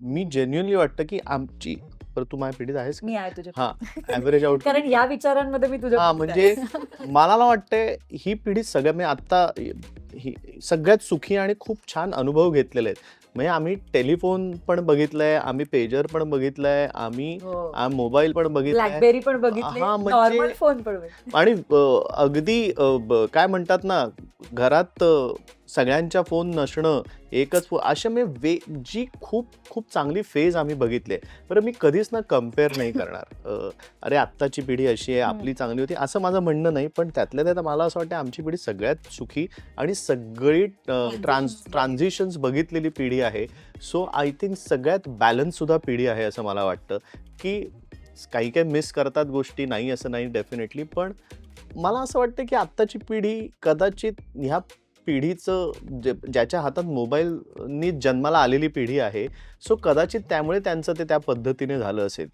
मी genuinely वाटतं की आमची पर तू माझ्या पिढीत आहेस मी आहे तुझ्या हा ऍव्हरेज आउट कारण या विचारांमध्ये मी तुझ्या हा पिढीत म्हणजे आहे. मला ना वाटतंय ही पिढी सगळ्या म्हणजे आता ही सगळ्यात सुखी आणि खूप छान अनुभव घेतलेले आहेत. म्हणजे आम्ही टेलिफोन पण बघितलंय, आम्ही पेजर पण बघितलंय, आम्ही हो. मोबाईल पण बघितलाय. ब्लॅकबेरी पण बघितले, हा म्हणजे नॉर्मल फोन पण बघितले. आणि अगदी काय म्हणतात ना घरात सगळ्यांच्या फोन नसणं, एकच फोन अशा मी जी खूप खूप चांगली फेज आम्ही बघितली आहे. बरं मी कधीच ना कंपेअर नाही करणार. अरे आत्ताची पिढी अशी आहे, आपली चांगली होती असं माझं म्हणणं नाही. पण त्यातल्या त्यात मला असं वाटतं आमची पिढी सगळ्यात सुखी आणि सगळी ट्रान्झिशन्स बघितलेली पिढी आहे. सो आय थिंक सगळ्यात बॅलन्स सुद्धा पिढी आहे असं मला वाटतं, की काही काही मिस करतात गोष्टी, नाही असं नाही डेफिनेटली. पण मला असं वाटतं की आत्ताची पिढी कदाचित ह्या पिढीचं ज्याच्या हातात मोबाईलनी जन्माला आलेली पिढी आहे, सो कदाचित त्यामुळे त्यांचं ते त्या पद्धतीने झालं असेल.